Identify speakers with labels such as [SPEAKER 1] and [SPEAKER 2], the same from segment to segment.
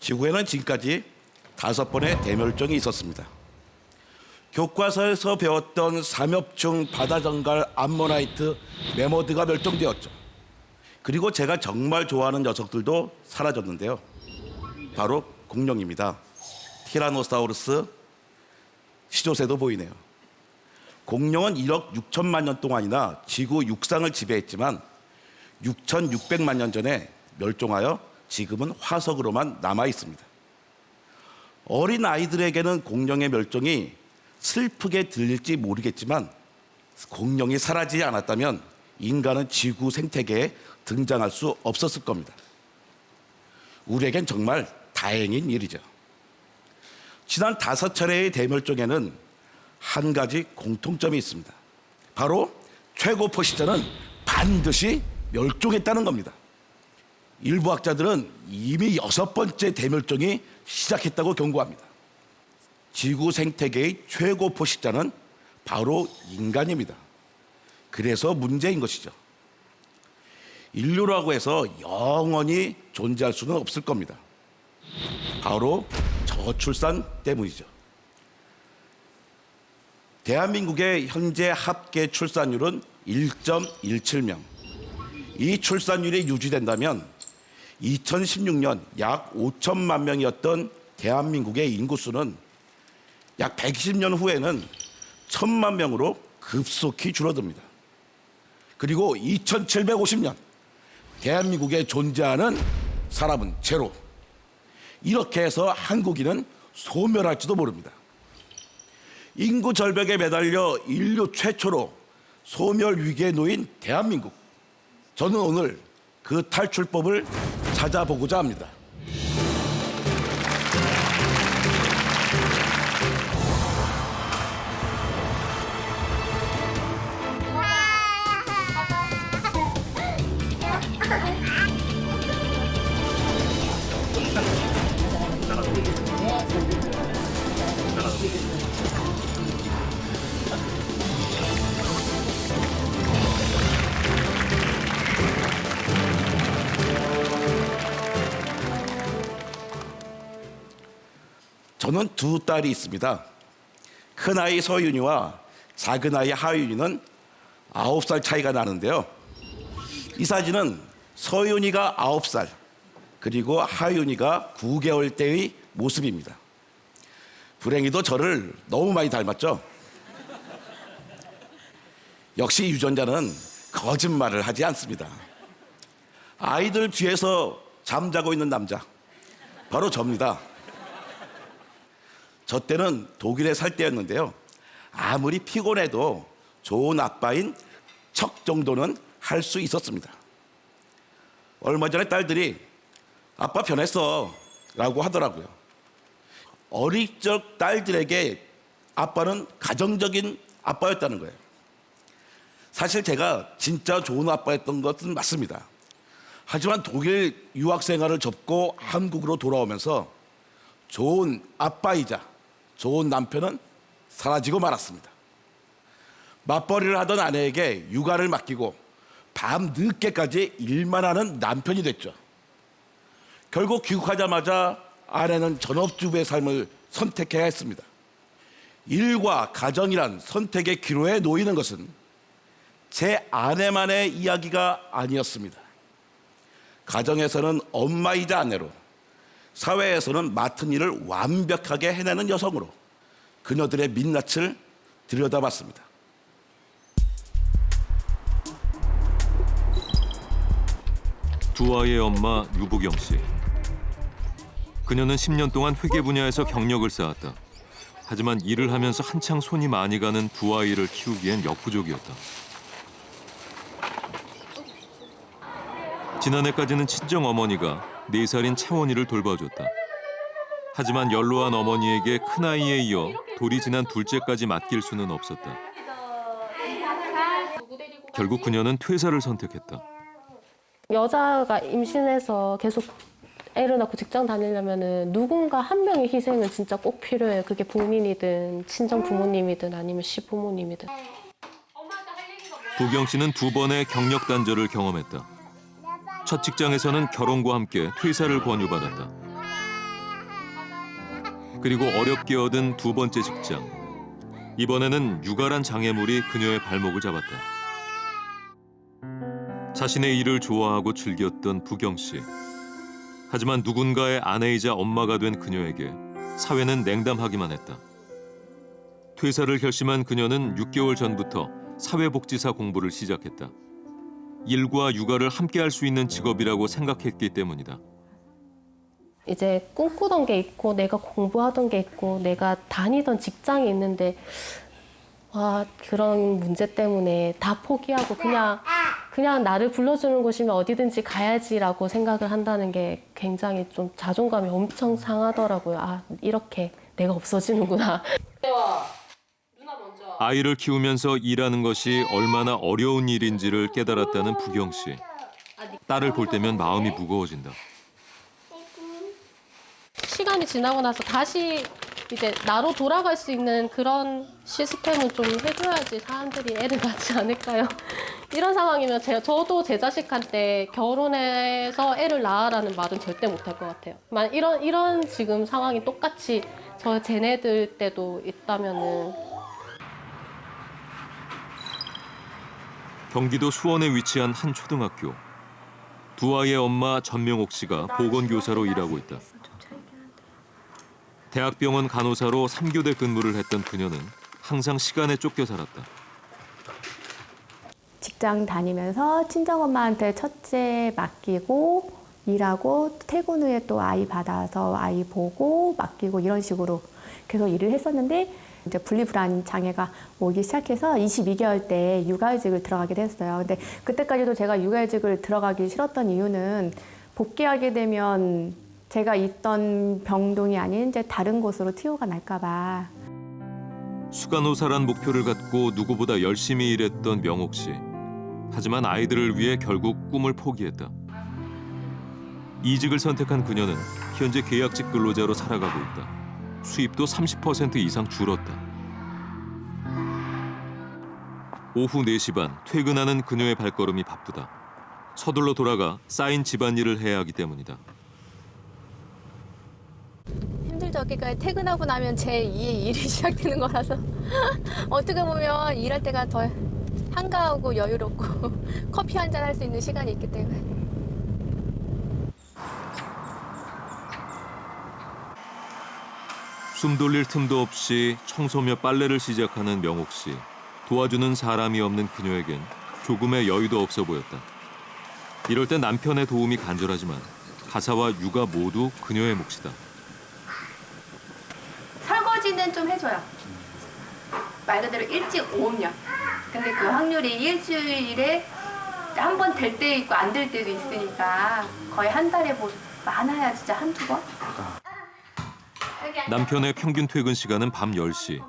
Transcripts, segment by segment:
[SPEAKER 1] 지구에는 지금까지 5번의 대멸종이 있었습니다. 교과서에서 배웠던 삼엽충, 바다정갈, 암모나이트, 매머드가 멸종되었죠. 그리고 제가 정말 좋아하는 녀석들도 사라졌는데요. 바로 공룡입니다. 티라노사우루스, 시조새도 보이네요. 공룡은 1억 6천만 년 동안이나 지구 육상을 지배했지만 6,600만 년 전에 멸종하여 지금은 화석으로만 남아 있습니다. 어린 아이들에게는 공룡의 멸종이 슬프게 들릴지 모르겠지만 공룡이 사라지지 않았다면 인간은 지구 생태계에 등장할 수 없었을 겁니다. 우리에겐 정말 다행인 일이죠. 지난 5차례의 대멸종에는 한 가지 공통점이 있습니다. 바로 최고포 시절은 반드시 멸종했다는 겁니다. 일부 학자들은 이미 6번째 대멸종이 시작했다고 경고합니다. 지구 생태계의 최고 포식자는 바로 인간입니다. 그래서 문제인 것이죠. 인류라고 해서 영원히 존재할 수는 없을 겁니다. 바로 저출산 때문이죠. 대한민국의 현재 합계 출산율은 1.17명. 이 출산율이 유지된다면 2016년 약 5천만 명이었던 대한민국의 인구수는 약 120년 후에는 1,000만 명으로 급속히 줄어듭니다. 그리고 2750년 대한민국에 존재하는 사람은 제로. 이렇게 해서 한국인은 소멸할지도 모릅니다. 인구 절벽에 매달려 인류 최초로 소멸 위기에 놓인 대한민국. 저는 오늘 그 탈출법을 찾아보고자 합니다. 저는 2딸이 있습니다. 큰아이 서윤이와 작은아이 하윤이는 9살 차이가 나는데요. 이 사진은 서윤이가 9살, 그리고 하윤이가 9개월 때의 모습입니다. 불행히도 저를 너무 많이 닮았죠. 역시 유전자는 거짓말을 하지 않습니다. 아이들 뒤에서 잠자고 있는 남자, 바로 저입니다. 저 때는 독일에 살 때였는데요. 아무리 피곤해도 좋은 아빠인 척 정도는 할 수 있었습니다. 얼마 전에 딸들이 아빠 변했어 라고 하더라고요. 어릴 적 딸들에게 아빠는 가정적인 아빠였다는 거예요. 사실 제가 진짜 좋은 아빠였던 것은 맞습니다. 하지만 독일 유학 생활을 접고 한국으로 돌아오면서 좋은 아빠이자 좋은 남편은 사라지고 말았습니다. 맞벌이를 하던 아내에게 육아를 맡기고 밤 늦게까지 일만 하는 남편이 됐죠. 결국 귀국하자마자 아내는 전업주부의 삶을 선택해야 했습니다. 일과 가정이란 선택의 기로에 놓이는 것은 제 아내만의 이야기가 아니었습니다. 가정에서는 엄마이자 아내로, 사회에서는 맡은 일을 완벽하게 해내는 여성으로 그녀들의 민낯을 들여다봤습니다.
[SPEAKER 2] 두 아이의 엄마 유부경 씨. 그녀는 10년 동안 회계 분야에서 경력을 쌓았다. 하지만 일을 하면서 한창 손이 많이 가는 두 아이를 키우기엔 역부족이었다. 지난해까지는 친정 어머니가 4살인 채원이를 돌봐줬다. 하지만 연로한 어머니에게 큰아이에 이어 돌이 지난 둘째까지 맡길 수는 없었다. 결국 그녀는 퇴사를 선택했다.
[SPEAKER 3] 여자가 임신해서 계속 애를 낳고 직장 다니려면은 누군가 한 명의 희생은 진짜 꼭 필요해요. 그게 본인이든 친정 부모님이든 아니면 시부모님이든.
[SPEAKER 2] 부경 씨는 2번의 경력 단절을 경험했다. 첫 직장에서는 결혼과 함께 퇴사를 권유받았다. 그리고 어렵게 얻은 두 번째 직장. 이번에는 유가란 장애물이 그녀의 발목을 잡았다. 자신의 일을 좋아하고 즐겼던 부경 씨. 하지만 누군가의 아내이자 엄마가 된 그녀에게 사회는 냉담하기만 했다. 퇴사를 결심한 그녀는 6개월 전부터 사회복지사 공부를 시작했다. 일과 육아를 함께 할 수 있는 직업이라고 생각했기 때문이다.
[SPEAKER 3] 이제 꿈꾸던 게 있고 내가 공부하던 게 있고 내가 다니던 직장이 있는데 그런 문제 때문에 다 포기하고 그냥 나를 불러주는 곳이면 어디든지 가야지라고 생각을 한다는 게 굉장히 좀 자존감이 엄청 상하더라고요. 이렇게 내가 없어지는구나.
[SPEAKER 2] 아이를 키우면서 일하는 것이 얼마나 어려운 일인지를 깨달았다는 부경 씨. 딸을 볼 때면 마음이 무거워진다.
[SPEAKER 3] 시간이 지나고 나서 다시 이제 나로 돌아갈 수 있는 그런 시스템은 좀 해줘야지 사람들이 애를 낳지 않을까요? 이런 상황이면 저도 제 자식한테 결혼해서 애를 낳아라는 말은 절대 못할 것 같아요. 이런 지금 상황이 똑같이 쟤네들 때도 있다면은.
[SPEAKER 2] 경기도 수원에 위치한 한 초등학교. 두 아이의 엄마 전명옥 씨가 보건교사로 일하고 있다. 대학병원 간호사로 3교대 근무를 했던 그녀는 항상 시간에 쫓겨 살았다.
[SPEAKER 4] 직장 다니면서 친정엄마한테 첫째 맡기고 일하고 퇴근 후에 또 아이 받아서 아이 보고 맡기고 이런 식으로 계속 일을 했었는데 이제 분리불안 장애가 오기 시작해서 22개월 때 육아휴직을 들어가게 됐어요. 근데 그때까지도 제가 육아휴직을 들어가기 싫었던 이유는 복귀하게 되면 제가 있던 병동이 아닌 이제 다른 곳으로 투여가 날까 봐.
[SPEAKER 2] 수간호사란 목표를 갖고 누구보다 열심히 일했던 명옥 씨. 하지만 아이들을 위해 결국 꿈을 포기했다. 이직을 선택한 그녀는 현재 계약직 근로자로 살아가고 있다. 수입도 30% 이상 줄었다. 오후 4시 반 퇴근하는 그녀의 발걸음이 바쁘다. 서둘러 돌아가 쌓인 집안일을 해야 하기 때문이다.
[SPEAKER 5] 힘들죠. 그러니까 퇴근하고 나면 제 2의 일이 시작되는 거라서 어떻게 보면 일할 때가 더 한가하고 여유롭고 커피 한 잔 할 수 있는 시간이 있기 때문에.
[SPEAKER 2] 숨 돌릴 틈도 없이 청소며 빨래를 시작하는 명옥 씨. 도와주는 사람이 없는 그녀에겐 조금의 여유도 없어 보였다. 이럴 때 남편의 도움이 간절하지만 가사와 육아 모두 그녀의 몫이다.
[SPEAKER 5] 설거지는 좀 해줘요. 말 그대로 일찍 오면. 근데 그 확률이 일주일에 한 번 될 때 있고 안 될 때도 있으니까 거의 한 달에 뭐 많아야 진짜 한두 번?
[SPEAKER 2] 남편의 평균 퇴근 시간은 밤 10시.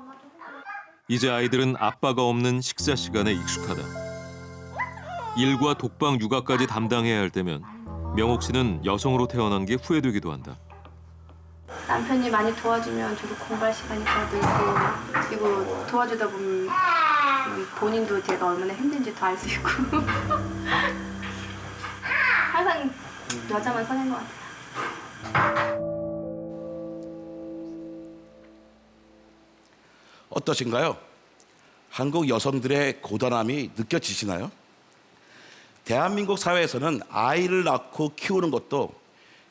[SPEAKER 2] 이제 아이들은 아빠가 없는 식사 시간에 익숙하다. 일과 독방 육아까지 담당해야 할 때면 명옥 씨는 여성으로 태어난 게 후회되기도 한다.
[SPEAKER 5] 남편이 많이 도와주면 저도 공부할 시간이 더 늘고 그리고 도와주다 보면 본인도 제가 얼마나 힘든지 더 알 수 있고 항상 여자만 선인 것 같아요.
[SPEAKER 1] 어떠신가요? 한국 여성들의 고단함이 느껴지시나요? 대한민국 사회에서는 아이를 낳고 키우는 것도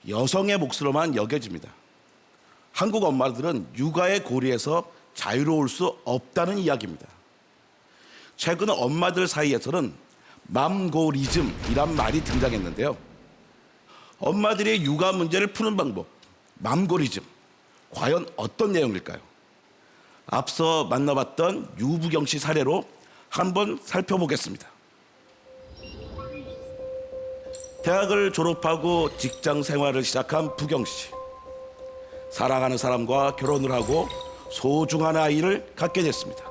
[SPEAKER 1] 여성의 몫으로만 여겨집니다. 한국 엄마들은 육아의 고리에서 자유로울 수 없다는 이야기입니다. 최근 엄마들 사이에서는 맘고리즘이란 말이 등장했는데요. 엄마들의 육아 문제를 푸는 방법, 맘고리즘, 과연 어떤 내용일까요? 앞서 만나봤던 유부경 씨 사례로 한번 살펴보겠습니다. 대학을 졸업하고 직장 생활을 시작한 부경 씨. 사랑하는 사람과 결혼을 하고 소중한 아이를 갖게 됐습니다.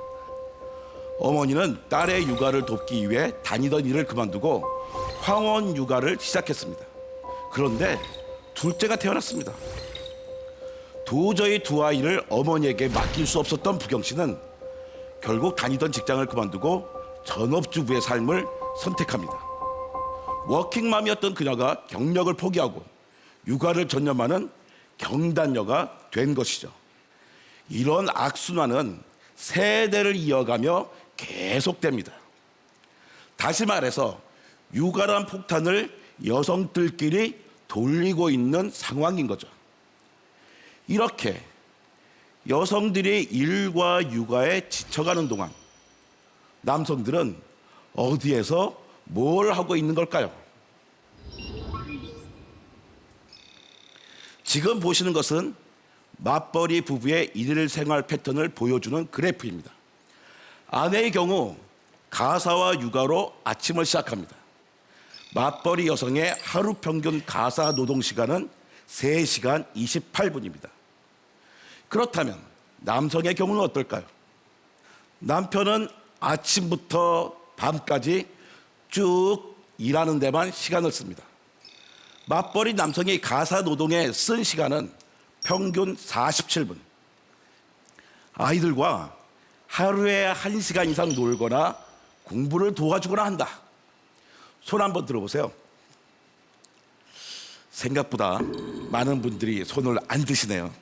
[SPEAKER 1] 어머니는 딸의 육아를 돕기 위해 다니던 일을 그만두고 황혼 육아를 시작했습니다. 그런데 둘째가 태어났습니다. 도저히 두 아이를 어머니에게 맡길 수 없었던 부경 씨는 결국 다니던 직장을 그만두고 전업주부의 삶을 선택합니다. 워킹맘이었던 그녀가 경력을 포기하고 육아를 전념하는 경단녀가 된 것이죠. 이런 악순환은 세대를 이어가며 계속됩니다. 다시 말해서 육아란 폭탄을 여성들끼리 돌리고 있는 상황인 거죠. 이렇게 여성들이 일과 육아에 지쳐가는 동안 남성들은 어디에서 뭘 하고 있는 걸까요? 지금 보시는 것은 맞벌이 부부의 일일 생활 패턴을 보여주는 그래프입니다. 아내의 경우 가사와 육아로 아침을 시작합니다. 맞벌이 여성의 하루 평균 가사 노동 시간은 3시간 28분입니다. 그렇다면 남성의 경우는 어떨까요? 남편은 아침부터 밤까지 쭉 일하는 데만 시간을 씁니다. 맞벌이 남성이 가사 노동에 쓴 시간은 평균 47분. 아이들과 하루에 1시간 이상 놀거나 공부를 도와주거나 한다. 손 한번 들어보세요. 생각보다 많은 분들이 손을 안 드시네요.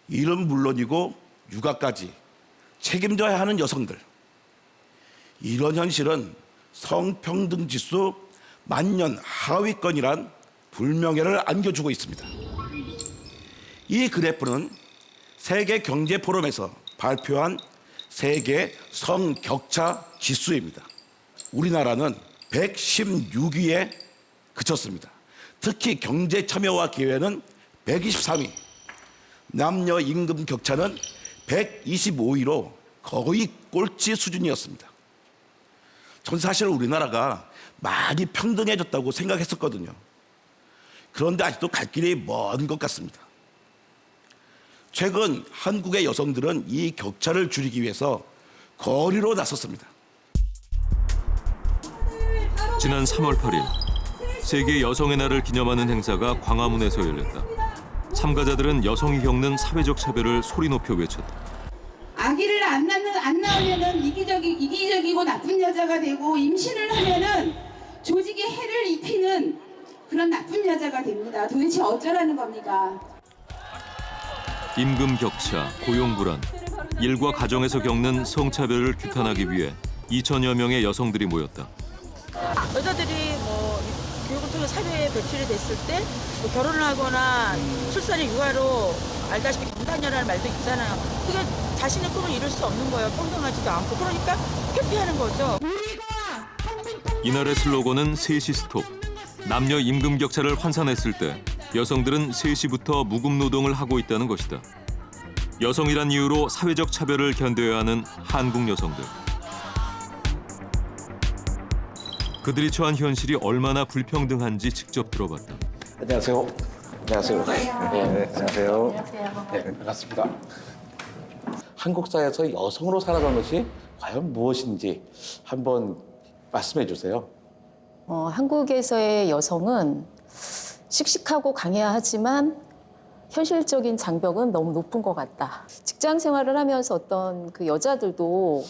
[SPEAKER 1] 일은 물론이고 육아까지 책임져야 하는 여성들. 이런 현실은 성평등 지수 만년 하위권이란 불명예를 안겨주고 있습니다. 이 그래프는 세계 경제 포럼에서 발표한 세계 성격차 지수입니다. 우리나라는 116위에 그쳤습니다. 특히 경제 참여와 기회는 123위, 남녀 임금 격차는 125위로 거의 꼴찌 수준이었습니다. 전 사실 우리나라가 많이 평등해졌다고 생각했었거든요. 그런데 아직도 갈 길이 먼 것 같습니다. 최근 한국의 여성들은 이 격차를 줄이기 위해서 거리로 나섰습니다.
[SPEAKER 2] 지난 3월 8일 세계 여성의 날을 기념하는 행사가 광화문에서 열렸다. 참가자들은 여성이 겪는 사회적 차별을 소리 높여 외쳤다.
[SPEAKER 6] 아기를 안 낳으면은 이기적이고 나쁜 여자가 되고, 임신을 하면은 조직에 해를 입히는 그런 나쁜 여자가 됩니다. 도대체 어쩌라는 겁니까?
[SPEAKER 2] 임금 격차, 고용 불안, 일과 가정에서 겪는 성차별을 규탄하기 위해 2천여 명의 여성들이 모였다.
[SPEAKER 7] 여자들이 뭐 교육을 통해 사회에 배출이 됐을 때 뭐 결혼을 하거나 출산이 육아로 알다시피 경단녀라는 말도 있잖아요. 그게 자신의 꿈을 이룰 수 없는 거예요. 평등하지도 않고. 그러니까 회피하는 거죠.
[SPEAKER 2] 이날의 슬로건은 3시 스톱. 남녀 임금 격차를 환산했을 때 여성들은 3시부터 무급 노동을 하고 있다는 것이다. 여성이란 이유로 사회적 차별을 견뎌야 하는 한국 여성들. 그들이 처한 현실이 얼마나 불평등한지 직접 들어봤다.
[SPEAKER 8] 안녕하세요. 안녕하세요. 네, 안녕하세요. 네, 반갑습니다. 한국 사회에서 여성으로 살아가는 것이 과연 무엇인지 한번 말씀해 주세요.
[SPEAKER 9] 한국에서의 여성은 씩씩하고 강해야 하지만 현실적인 장벽은 너무 높은 것 같다. 직장 생활을 하면서 어떤 그 여자들도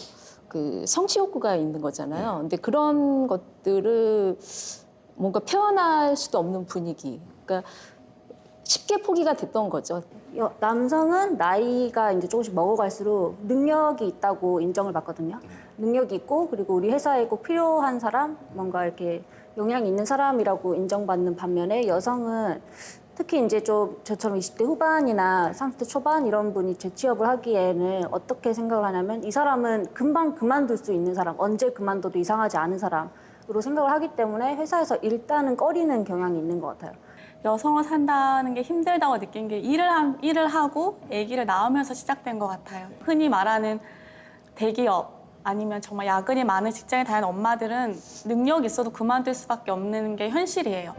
[SPEAKER 9] 그 성취 욕구가 있는 거잖아요. 근데 그런 것들을 뭔가 표현할 수도 없는 분위기. 그러니까 쉽게 포기가 됐던 거죠.
[SPEAKER 10] 남성은 나이가 이제 조금씩 먹어갈수록 능력이 있다고 인정을 받거든요. 능력이 있고, 그리고 우리 회사에 꼭 필요한 사람, 뭔가 이렇게 영향이 있는 사람이라고 인정받는 반면에, 여성은 특히 이제 좀 저처럼 20대 후반이나 30대 초반 이런 분이 재취업을 하기에는 어떻게 생각을 하냐면, 이 사람은 금방 그만둘 수 있는 사람, 언제 그만둬도 이상하지 않은 사람으로 생각을 하기 때문에 회사에서 일단은 꺼리는 경향이 있는 것 같아요.
[SPEAKER 11] 여성을 산다는 게 힘들다고 느낀 게 일을 하고 아기를 낳으면서 시작된 것 같아요. 흔히 말하는 대기업 아니면 정말 야근이 많은 직장에 다니는 엄마들은 능력이 있어도 그만둘 수밖에 없는 게 현실이에요.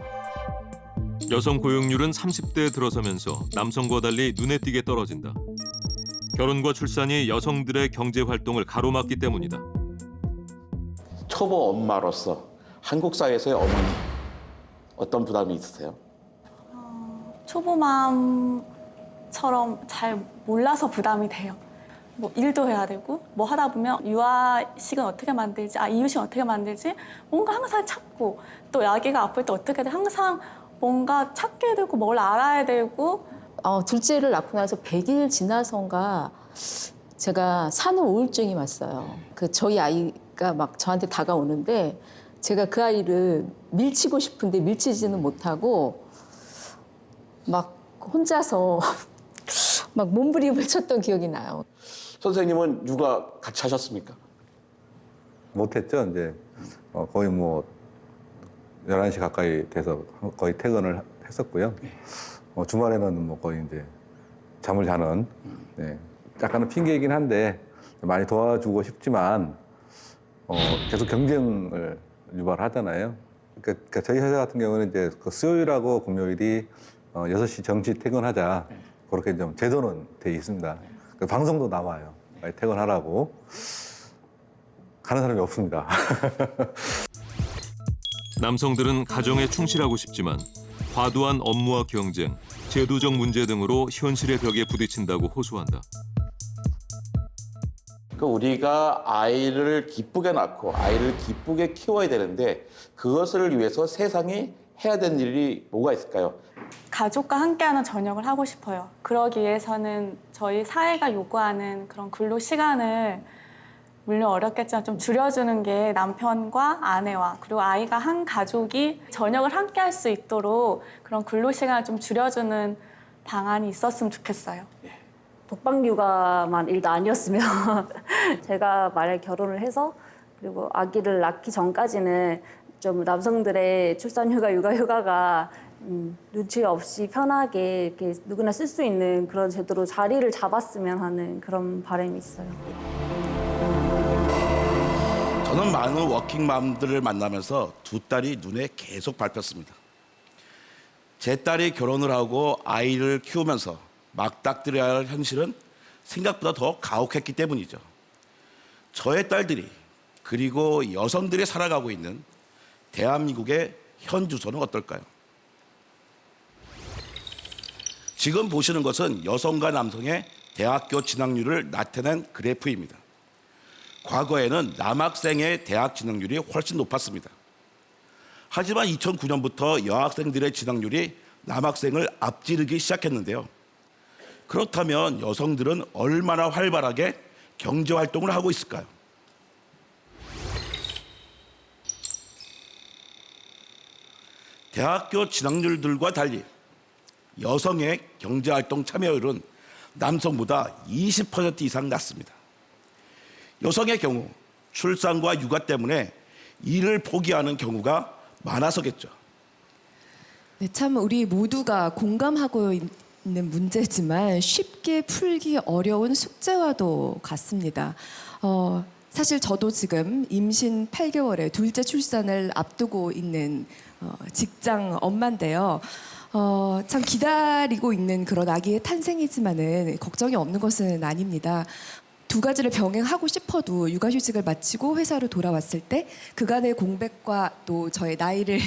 [SPEAKER 2] 여성 고용률은 30대에 들어서면서 남성과 달리 눈에 띄게 떨어진다. 결혼과 출산이 여성들의 경제 활동을 가로막기 때문이다.
[SPEAKER 8] 초보 엄마로서 한국 사회에서의 어머니 어떤 부담이 있으세요?
[SPEAKER 11] 초보맘처럼 잘 몰라서 부담이 돼요. 뭐 일도 해야 되고 뭐 하다 보면 유아식은 어떻게 만들지, 이유식은 어떻게 만들지, 뭔가 항상 찾고, 또 아기가 아플 때 어떻게 돼, 항상 뭔가 찾게 되고 뭘 알아야 되고.
[SPEAKER 9] 둘째를 낳고 나서 100일 지나선가 제가 산후 우울증이 왔어요. 저희 아이가 막 저한테 다가오는데 제가 그 아이를 밀치고 싶은데 밀치지는 못하고 막 혼자서 막 몸부림을 쳤던 기억이 나요.
[SPEAKER 8] 선생님은 육아 같이 하셨습니까?
[SPEAKER 12] 못했죠. 이제 거의 뭐 11시 가까이 돼서 거의 퇴근을 했었고요. 주말에는 뭐 거의 이제 잠을 자는, 네. 약간은 핑계이긴 한데 많이 도와주고 싶지만 계속 경쟁을 유발하잖아요. 그러니까 저희 회사 같은 경우는 이제 그 수요일하고 금요일이 6시 정시 퇴근하자, 그렇게 좀 제도는 돼 있습니다. 방송도 나와요. 빨리 퇴근하라고. 가는 사람이 없습니다.
[SPEAKER 2] 남성들은 가정에 충실하고 싶지만 과도한 업무와 경쟁, 제도적 문제 등으로 현실의 벽에 부딪힌다고 호소한다.
[SPEAKER 8] 그러니까 우리가 아이를 기쁘게 낳고 아이를 기쁘게 키워야 되는데 그것을 위해서 세상이 해야 되는 일이 뭐가 있을까요?
[SPEAKER 11] 가족과 함께하는 저녁을 하고 싶어요. 그러기 위해서는 저희 사회가 요구하는 그런 근로 시간을 물론 어렵겠지만 좀 줄여주는 게 남편과 아내와 그리고 아이가 한 가족이 저녁을 함께 할 수 있도록 그런 근로 시간을 좀 줄여주는 방안이 있었으면 좋겠어요.
[SPEAKER 10] 독박육아만 일도 아니었으면 제가 만약에 결혼을 해서 그리고 아기를 낳기 전까지는 좀 남성들의 출산휴가, 육아휴가가 눈치 없이 편하게 이렇게 누구나 쓸 수 있는 그런 제도로 자리를 잡았으면 하는 그런 바람이 있어요.
[SPEAKER 1] 저는 많은 워킹맘들을 만나면서 두 딸이 눈에 계속 밟혔습니다. 제 딸이 결혼을 하고 아이를 키우면서 맞닥뜨려야 할 현실은 생각보다 더 가혹했기 때문이죠. 저의 딸들이 그리고 여성들이 살아가고 있는 대한민국의 현 주소는 어떨까요? 지금 보시는 것은 여성과 남성의 대학교 진학률을 나타낸 그래프입니다. 과거에는 남학생의 대학 진학률이 훨씬 높았습니다. 하지만 2009년부터 여학생들의 진학률이 남학생을 앞지르기 시작했는데요. 그렇다면 여성들은 얼마나 활발하게 경제활동을 하고 있을까요? 대학교 진학률들과 달리 여성의 경제활동 참여율은 남성보다 20% 이상 낮습니다. 여성의 경우 출산과 육아 때문에 일을 포기하는 경우가 많아서겠죠.
[SPEAKER 13] 네, 참 우리 모두가 공감하고 있는 문제지만 쉽게 풀기 어려운 숙제와도 같습니다. 사실 저도 지금 임신 8개월에 둘째 출산을 앞두고 있는 직장 엄마인데요. 참 기다리고 있는 그런 아기의 탄생이지만은 걱정이 없는 것은 아닙니다. 두 가지를 병행하고 싶어도 육아휴직을 마치고 회사로 돌아왔을 때 그간의 공백과 또 저의 나이를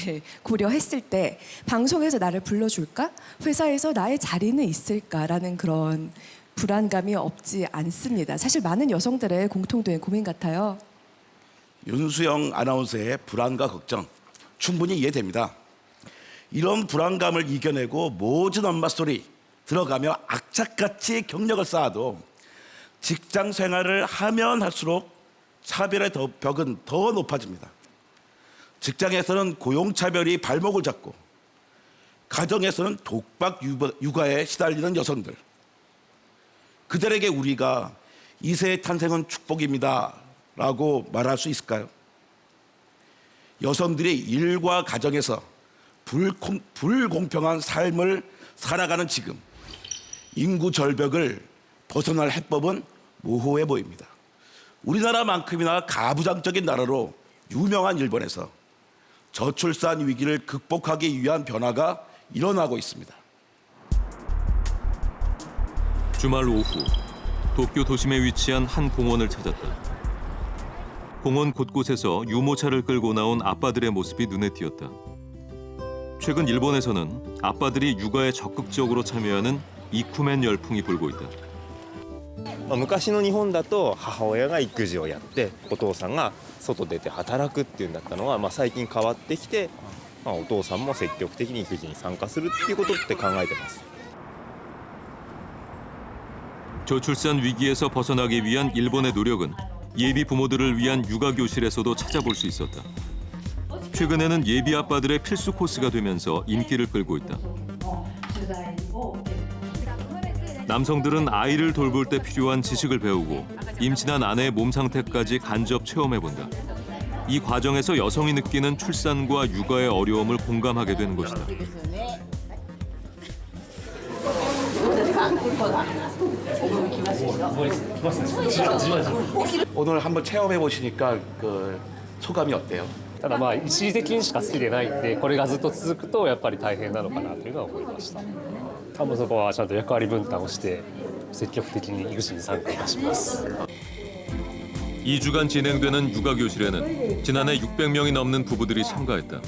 [SPEAKER 13] 고려했을 때 방송에서 나를 불러줄까? 회사에서 나의 자리는 있을까라는 그런 불안감이 없지 않습니다. 사실 많은 여성들의 공통된 고민 같아요.
[SPEAKER 1] 윤수영 아나운서의 불안과 걱정 충분히 이해됩니다. 이런 불안감을 이겨내고 모진 엄마 소리 들어가며 악착같이 경력을 쌓아도 직장 생활을 하면 할수록 차별의 벽은 더 높아집니다. 직장에서는 고용차별이 발목을 잡고 가정에서는 독박 육아에 시달리는 여성들. 그들에게 우리가 이세의 탄생은 축복입니다 라고 말할 수 있을까요? 여성들이 일과 가정에서 불공평한 삶을 살아가는 지금 인구 절벽을 벗어날 해법은 모호해 보입니다. 우리나라만큼이나 가부장적인 나라로 유명한 일본에서 저출산 위기를 극복하기 위한 변화가 일어나고 있습니다.
[SPEAKER 2] 주말 오후 도쿄 도심에 위치한 한 공원을 찾았다. 공원 곳곳에서 유모차를 끌고 나온 아빠들의 모습이 눈에 띄었다. 최근 일본에서는 아빠들이 육아에 적극적으로 참여하는 이쿠멘 열풍이 불고 있다.
[SPEAKER 14] 昔の日本だと母親が育児をやってお父さんが外出て働くっていうんだったのが、最近変わってきて、お父さんも積極的に育児に参加するっていうことって考えてます。
[SPEAKER 2] 저출산 위기에서 벗어나기 위한 일본의 노력은 예비 부모들을 위한 육아 교실에서도 찾아볼 수 있었다. 최근에는 예비 아빠들의 필수 코스가 되면서 인기를 끌고 있다. 남성들은 아이를 돌볼 때 필요한 지식을 배우고 임신한 아내의 몸 상태까지 간접 체험해본다. 이 과정에서 여성이 느끼는 출산과 육아의 어려움을 공감하게 되는 것이다.
[SPEAKER 1] 오늘 한번 체험해 보시니까 그 소감이 어때요?
[SPEAKER 15] ただまあ一時的にしか好きでないんでこれがずっと続くとやっぱり大変なのかなというのは思いました多分そこはちゃんと役割分担をして積極的に育児に参加いたします
[SPEAKER 2] 2주간 진행되는 육아 교실에는 지난해 600명이 넘는 부부들이 참가했다.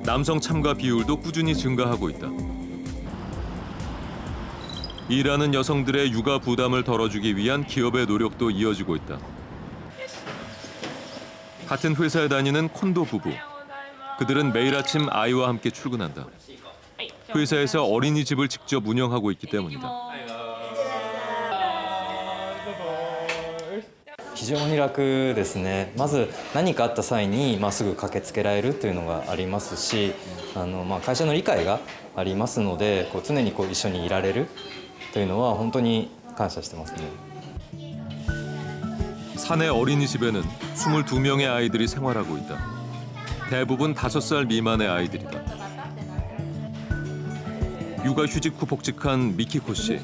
[SPEAKER 2] 남성 참가 비율도 꾸준히 증가하고 있다. 일하는 여성들의 육아 부담을 덜어주기 위한 기업의 노력도 이어지고 있다. 같은 회사에 다니는 콘도 부부. 그들은 매일 아침 아이와 함께 출근한다. 회사에서 어린이집을 직접 운영하고 있기 때문이다.
[SPEAKER 16] 非常に楽ですね。まず何かあった際に、すぐ駆けつけられるというのがありますし、会社の理解がありますので、常に一緒にいられるというのは本当に感謝してますね。
[SPEAKER 2] 사내 어린이집에는 22명의 아이들이 생활하고 있다. 대부분 5살 미만의 아이들이다. 육아휴직 후 복직한 미키코 씨.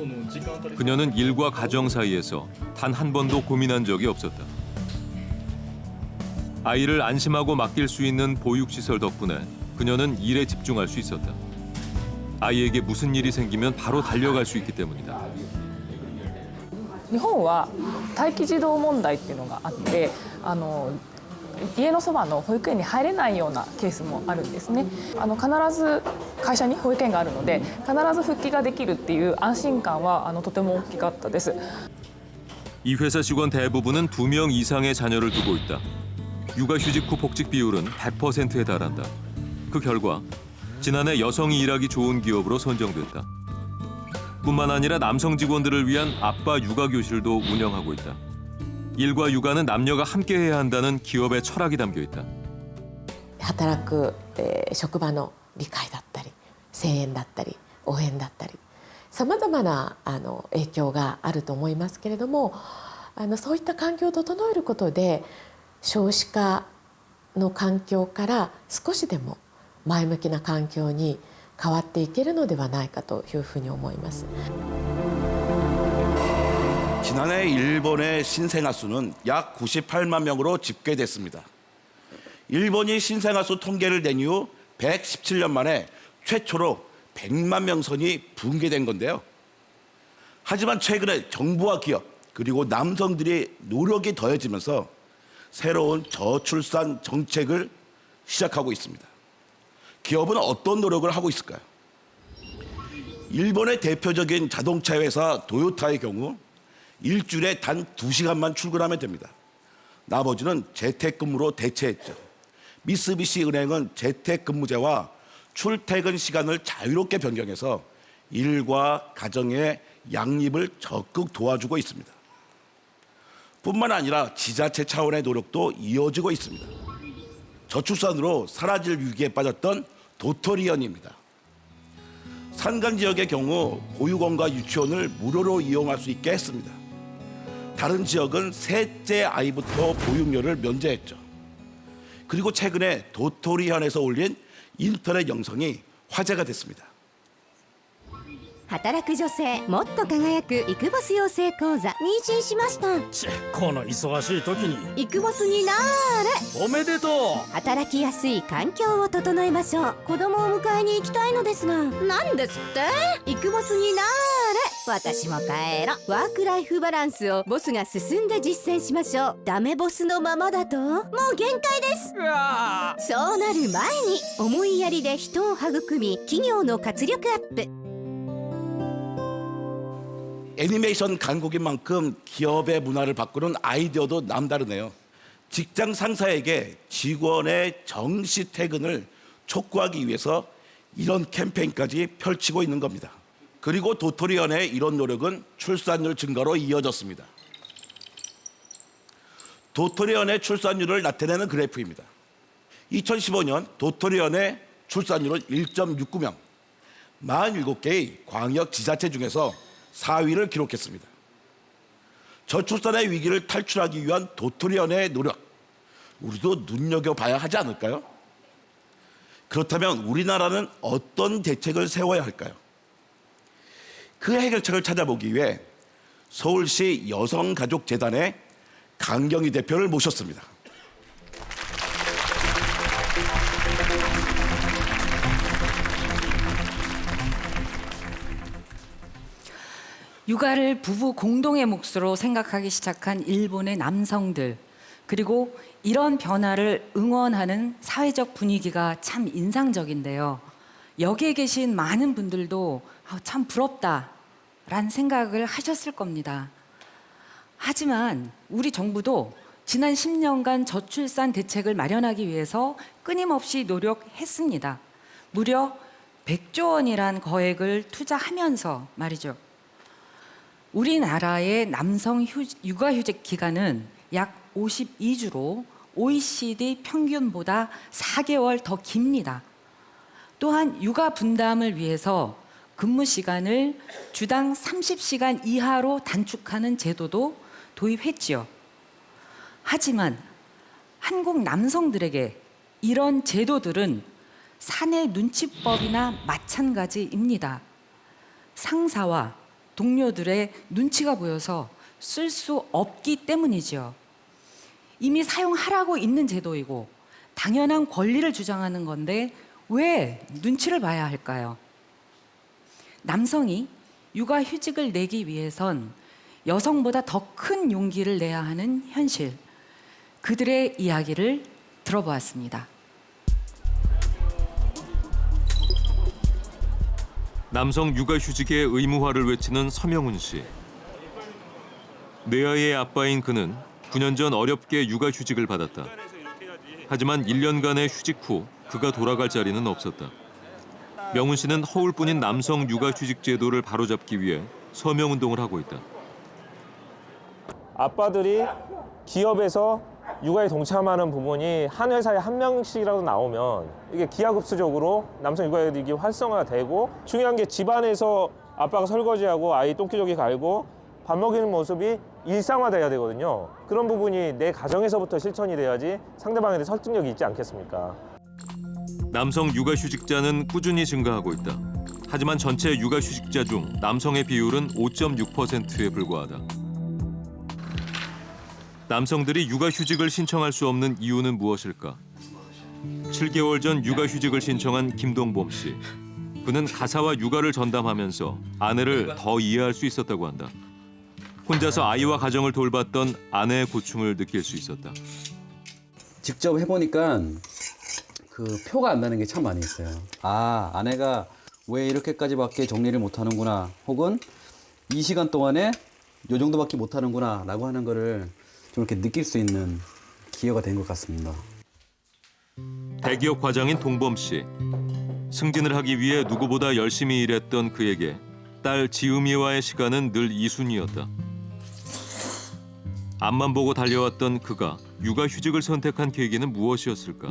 [SPEAKER 2] 그녀는 일과 가정 사이에서 단 한 번도 고민한 적이 없었다. 아이를 안심하고 맡길 수 있는 보육시설 덕분에 그녀는 일에 집중할 수 있었다. 아이에게 무슨 일이 생기면 바로 달려갈 수 있기 때문이다.
[SPEAKER 17] 日本は待機児童問題っていうのがあって家のそばの保育園に入れないようなケースもあるんですね必ず会社に保育園があるので必ず復帰ができるっていう安心感はとても大きかったです
[SPEAKER 2] 이 회사 직원 대부분은 2명 이상의 자녀를 두고 있다. 육아휴직 후 복직 비율은 100%에 달한다. 그 결과 지난해 여성이 일하기 좋은 기업으로 선정됐다. 뿐만 아니라 남성 직원들을 위한 아빠 육아 교실도 운영하고 있다. 일과 육아는 남녀가 함께 해야 한다는 기업의 철학이 담겨 있다.
[SPEAKER 18] 働く、職場の理解だったり、声援だったり、応援だったり、さまざまな影響があると思いますけれども、そういった環境を整えることで少子化の環境から少しでも前向きな環境に変わっていけるのではないかというふうに思います.
[SPEAKER 1] 지난해 일본의 신생아 수는 약 98만 명으로 집계됐습니다. 일본이 신생아 수 통계를 낸 이후 117년 만에 최초로 100만 명 선이 붕괴된 건데요. 하지만 최근에 정부와 기업 그리고 남성들의 노력이 더해지면서 새로운 저출산 정책을 시작하고 있습니다. 기업은 어떤 노력을 하고 있을까요? 일본의 대표적인 자동차 회사 도요타의 경우 일주일에 단 2시간만 출근하면 됩니다. 나머지는 재택근무로 대체했죠. 미쓰비시 은행은 재택근무제와 출퇴근 시간을 자유롭게 변경해서 일과 가정의 양립을 적극 도와주고 있습니다. 뿐만 아니라 지자체 차원의 노력도 이어지고 있습니다. 저출산으로 사라질 위기에 빠졌던 도토리연입니다. 산간 지역의 경우 보육원과 유치원을 무료로 이용할 수 있게 했습니다. 다른 지역은 셋째 아이부터 보육료를 면제했죠. 그리고 최근에 도토리현에서 올린 인터넷 영상이 화제가 됐습니다.
[SPEAKER 19] 働く女性もっと輝くイクボス養成講座妊娠しました
[SPEAKER 20] この忙しい時に
[SPEAKER 19] イクボスになーれ
[SPEAKER 20] おめでとう
[SPEAKER 19] 働きやすい環境を整えましょう子供を迎えに行きたいのですがなんですってイクボスになーれ私も帰ろワークライフバランスをボスが進んで実践しましょうダメボスのままだともう限界ですそうなる前に思いやりで人を育み企業の活力アップ
[SPEAKER 1] 애니메이션 강국인 만큼 기업의 문화를 바꾸는 아이디어도 남다르네요. 직장 상사에게 직원의 정시 퇴근을 촉구하기 위해서 이런 캠페인까지 펼치고 있는 겁니다. 그리고 도토리연의 이런 노력은 출산율 증가로 이어졌습니다. 도토리연의 출산율을 나타내는 그래프입니다. 2015년 도토리연의 출산율은 1.69명, 47개의 광역 지자체 중에서 4위를 기록했습니다. 저출산의 위기를 탈출하기 위한 도토리연의 노력, 우리도 눈여겨봐야 하지 않을까요? 그렇다면 우리나라는 어떤 대책을 세워야 할까요? 그 해결책을 찾아보기 위해 서울시 여성가족재단의 강경희 대표를 모셨습니다.
[SPEAKER 21] 육아를 부부 공동의 몫으로 생각하기 시작한 일본의 남성들, 그리고 이런 변화를 응원하는 사회적 분위기가 참 인상적인데요. 여기에 계신 많은 분들도 참 부럽다라는 생각을 하셨을 겁니다. 하지만 우리 정부도 지난 10년간 저출산 대책을 마련하기 위해서 끊임없이 노력했습니다. 무려 100조 원이란 거액을 투자하면서 말이죠. 우리나라의 남성 육아휴직 기간은 약 52주로 OECD 평균보다 4개월 더 깁니다. 또한 육아 분담을 위해서 근무 시간을 주당 30시간 이하로 단축하는 제도도 도입했지요. 하지만 한국 남성들에게 이런 제도들은 사내 눈치법이나 마찬가지입니다. 상사와 동료들의 눈치가 보여서 쓸 수 없기 때문이죠. 이미 사용하라고 있는 제도이고 당연한 권리를 주장하는 건데 왜 눈치를 봐야 할까요? 남성이 육아휴직을 내기 위해선 여성보다 더 큰 용기를 내야 하는 현실, 그들의 이야기를 들어보았습니다.
[SPEAKER 2] 남성 육아휴직의 의무화를 외치는 서명훈 씨. 네 아이의 아빠인 그는 9년 전 어렵게 육아휴직을 받았다. 하지만 1년간의 휴직 후 그가 돌아갈 자리는 없었다. 명훈 씨는 허울뿐인 남성 육아휴직 제도를 바로잡기 위해 서명운동을 하고 있다.
[SPEAKER 14] 아빠들이 기업에서 육아에 동참하는 부분이 한 회사에 한 명씩이라도 나오면 이게 기하급수적으로 남성 육아휴직이 활성화되고, 중요한 게 집안에서 아빠가 설거지하고 아이 똥기저귀 갈고 밥 먹이는 모습이 일상화돼야 되거든요. 그런 부분이 내 가정에서부터 실천이 돼야지 상대방에 대해 설득력이 있지 않겠습니까?
[SPEAKER 2] 남성 육아휴직자는 꾸준히 증가하고 있다. 하지만 전체 육아휴직자 중 남성의 비율은 5.6%에 불과하다. 남성들이 육아휴직을 신청할 수 없는 이유는 무엇일까? 7개월 전 육아휴직을 신청한 김동범 씨. 그는 가사와 육아를 전담하면서 아내를 더 이해할 수 있었다고 한다. 혼자서 아이와 가정을 돌봤던 아내의 고충을 느낄 수 있었다.
[SPEAKER 22] 직접 해보니까 그 표가 안 나는 게 참 많이 있어요. 아, 아내가 왜 이렇게까지밖에 정리를 못하는구나, 혹은 이 시간 동안에 요 정도밖에 못하는구나 라고 하는 거를 좀 이렇게 느낄 수 있는 기회가 된 것 같습니다.
[SPEAKER 2] 대기업 과장인 동범 씨. 승진을 하기 위해 누구보다 열심히 일했던 그에게 딸 지음이와의 시간은 늘 2순위였다. 앞만 보고 달려왔던 그가 육아휴직을 선택한 계기는 무엇이었을까?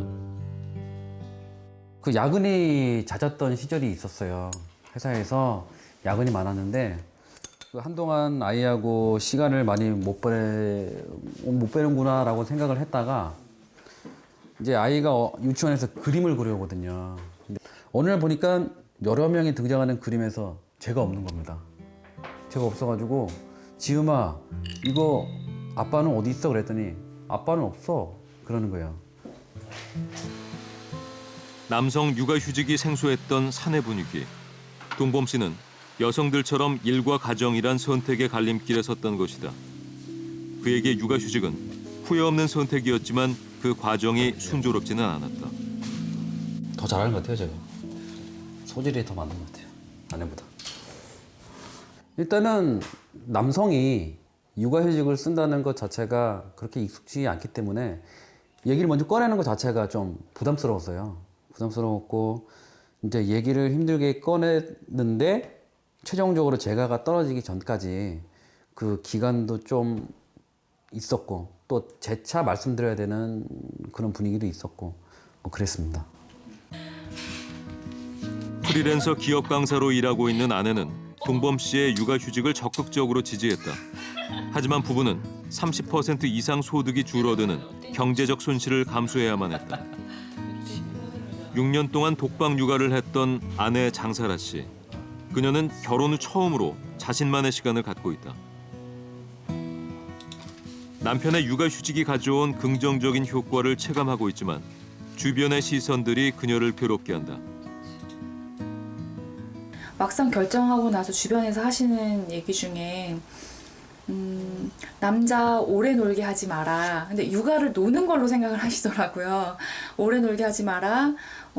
[SPEAKER 22] 그 야근이 잦았던 시절이 있었어요. 회사에서 야근이 많았는데 그 한동안 아이하고 시간을 많이 못 빼는구나라고 생각을 했다가 이제 아이가 유치원에서 그림을 그려오거든요. 근데 어느 날 보니까 여러 명이 등장하는 그림에서 제가 없는 겁니다. 제가 없어가지고 지음아 이거 아빠는 어디 있어? 그랬더니 아빠는 없어 그러는 거예요.
[SPEAKER 2] 남성 육아휴직이 생소했던 사내 분위기. 동범 씨는 여성들처럼 일과 가정이란 선택의 갈림길에 섰던 것이다. 그에게 육아휴직은 후회 없는 선택이었지만 그 과정이 순조롭지는 않았다.
[SPEAKER 22] 더 잘하는 것 같아요, 제가. 소질이 더 많은 것 같아요, 아내보다. 일단은 남성이 육아휴직을 쓴다는 것 자체가 그렇게 익숙지 않기 때문에 얘기를 먼저 꺼내는 것 자체가 좀 부담스러웠어요. 부담스러웠고 이제 얘기를 힘들게 꺼냈는데 최종적으로 재가가 떨어지기 전까지 그 기간도 좀 있었고 또 재차 말씀드려야 되는 그런 분위기도 있었고 뭐 그랬습니다.
[SPEAKER 2] 프리랜서 기업 강사로 일하고 있는 아내는 동범 씨의 육아휴직을 적극적으로 지지했다. 하지만 부부는 30% 이상 소득이 줄어드는 경제적 손실을 감수해야만 했다. 6년 동안 독박 육아를 했던 아내 장사라 씨. 그녀는 결혼 후 처음으로 자신만의 시간을 갖고 있다. 남편의 육아휴직이 가져온 긍정적인 효과를 체감하고 있지만 주변의 시선들이 그녀를 괴롭게 한다.
[SPEAKER 11] 막상 결정하고 나서 주변에서 하시는 얘기 중에 남자 오래 놀게 하지 마라. 근데 육아를 노는 걸로 생각을 하시더라고요. 오래 놀게 하지 마라.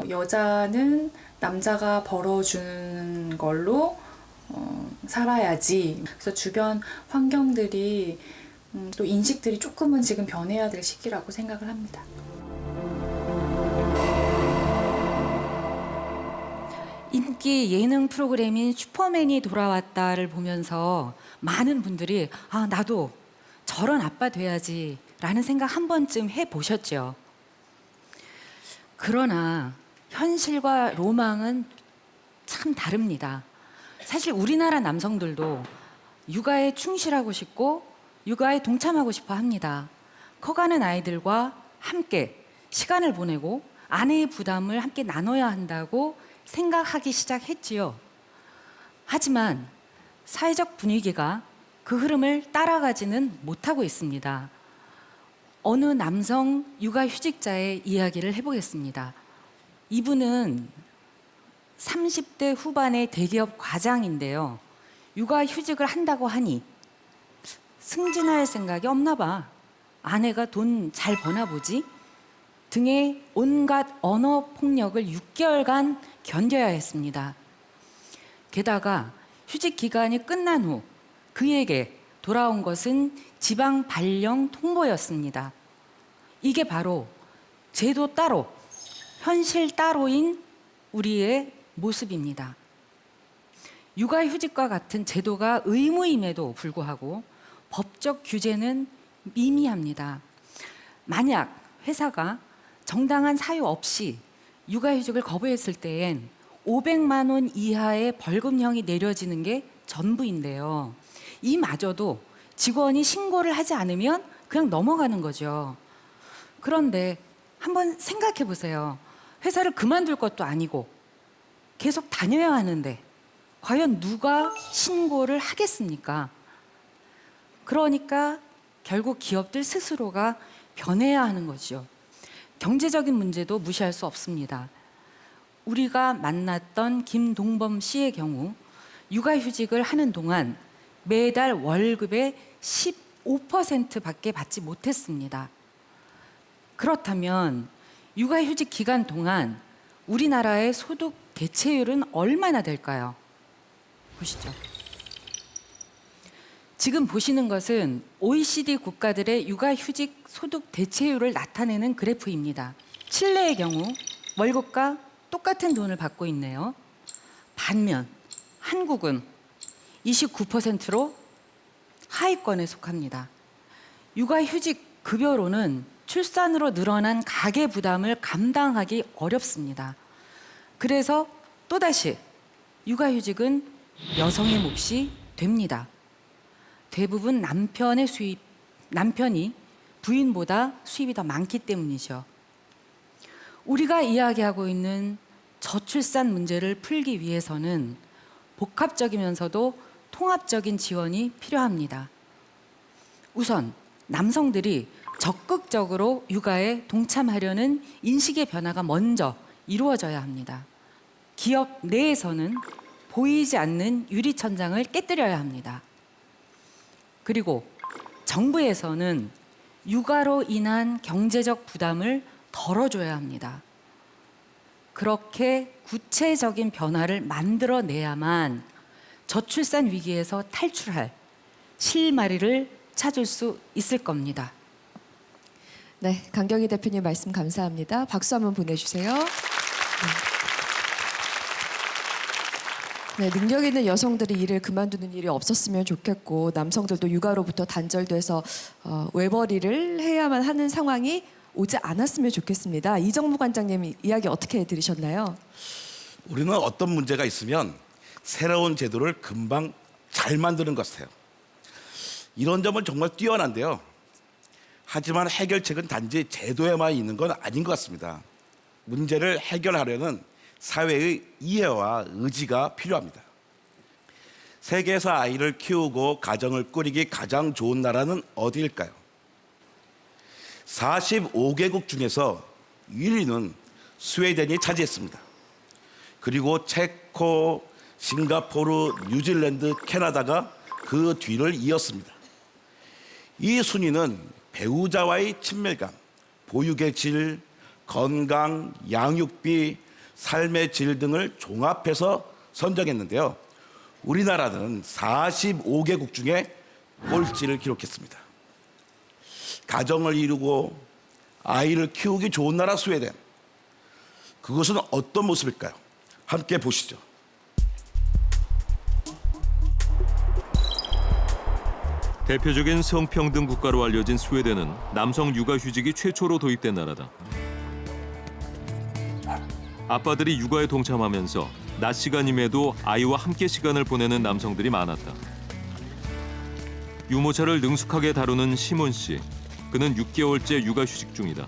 [SPEAKER 11] 여자는 남자가 벌어주는 걸로 살아야지. 그래서 주변 환경들이 또 인식들이 조금은 지금 변해야 될 시기라고 생각을 합니다.
[SPEAKER 21] 인기 예능 프로그램인 슈퍼맨이 돌아왔다를 보면서 많은 분들이 아, 나도 저런 아빠 돼야지 라는 생각 한 번쯤 해보셨죠. 그러나 현실과 로망은 참 다릅니다. 사실 우리나라 남성들도 육아에 충실하고 싶고 육아에 동참하고 싶어 합니다. 커가는 아이들과 함께 시간을 보내고 아내의 부담을 함께 나눠야 한다고 생각하기 시작했지요. 하지만 사회적 분위기가 그 흐름을 따라가지는 못하고 있습니다. 어느 남성 육아휴직자의 이야기를 해보겠습니다. 이분은 30대 후반의 대기업 과장인데요. 육아휴직을 한다고 하니 승진할 생각이 없나 봐. 아내가 돈 잘 버나 보지? 등의 온갖 언어 폭력을 6개월간 견뎌야 했습니다. 게다가 휴직 기간이 끝난 후 그에게 돌아온 것은 지방 발령 통보였습니다. 이게 바로 제도 따로, 현실 따로인 우리의 모습입니다. 육아휴직과 같은 제도가 의무임에도 불구하고 법적 규제는 미미합니다. 만약 회사가 정당한 사유 없이 육아휴직을 거부했을 때엔 500만 원 이하의 벌금형이 내려지는 게 전부인데요. 이마저도 직원이 신고를 하지 않으면 그냥 넘어가는 거죠. 그런데 한번 생각해 보세요. 회사를 그만둘 것도 아니고 계속 다녀야 하는데 과연 누가 신고를 하겠습니까? 그러니까 결국 기업들 스스로가 변해야 하는 거죠. 경제적인 문제도 무시할 수 없습니다. 우리가 만났던 김동범 씨의 경우 육아휴직을 하는 동안 매달 월급의 15%밖에 받지 못했습니다. 그렇다면 육아휴직 기간 동안 우리나라의 소득 대체율은 얼마나 될까요? 보시죠. 지금 보시는 것은 OECD 국가들의 육아휴직 소득 대체율을 나타내는 그래프입니다. 칠레의 경우 월급과 똑같은 돈을 받고 있네요. 반면 한국은 29%로 하위권에 속합니다. 육아휴직 급여로는 출산으로 늘어난 가계 부담을 감당하기 어렵습니다. 그래서 또다시 육아휴직은 여성의 몫이 됩니다. 대부분 남편이 부인보다 수입이 더 많기 때문이죠. 우리가 이야기하고 있는 저출산 문제를 풀기 위해서는 복합적이면서도 통합적인 지원이 필요합니다. 우선 남성들이 적극적으로 육아에 동참하려는 인식의 변화가 먼저 이루어져야 합니다. 기업 내에서는 보이지 않는 유리천장을 깨뜨려야 합니다. 그리고 정부에서는 육아로 인한 경제적 부담을 덜어줘야 합니다. 그렇게 구체적인 변화를 만들어내야만 저출산 위기에서 탈출할 실마리를 찾을 수 있을 겁니다.
[SPEAKER 13] 네, 강경희 대표님 말씀 감사합니다. 박수 한번 보내주세요. 네, 능력 있는 여성들이 일을 그만두는 일이 없었으면 좋겠고 남성들도 육아로부터 단절돼서 외벌이를 해야만 하는 상황이 오지 않았으면 좋겠습니다. 이정무 관장님 이야기 어떻게 들으셨나요?
[SPEAKER 1] 우리는 어떤 문제가 있으면 새로운 제도를 금방 잘 만드는 것 같아요. 이런 점은 정말 뛰어난데요. 하지만 해결책은 단지 제도에만 있는 건 아닌 것 같습니다. 문제를 해결하려는 사회의 이해와 의지가 필요합니다. 세계에서 아이를 키우고 가정을 꾸리기 가장 좋은 나라는 어디일까요? 45개국 중에서 1위는 스웨덴이 차지했습니다. 그리고 체코, 싱가포르, 뉴질랜드, 캐나다가 그 뒤를 이었습니다. 이 순위는 배우자와의 친밀감, 보육의 질, 건강, 양육비, 삶의 질 등을 종합해서 선정했는데요. 우리나라는 45개국 중에 꼴찌를 기록했습니다. 가정을 이루고 아이를 키우기 좋은 나라 스웨덴. 그것은 어떤 모습일까요? 함께 보시죠.
[SPEAKER 2] 대표적인 성평등 국가로 알려진 스웨덴은 남성 육아휴직이 최초로 도입된 나라다. 아빠들이 육아에 동참하면서 낮 시간임에도 아이와 함께 시간을 보내는 남성들이 많았다. 유모차를 능숙하게 다루는 시몬 씨. 그는 6개월째 육아휴직 중이다.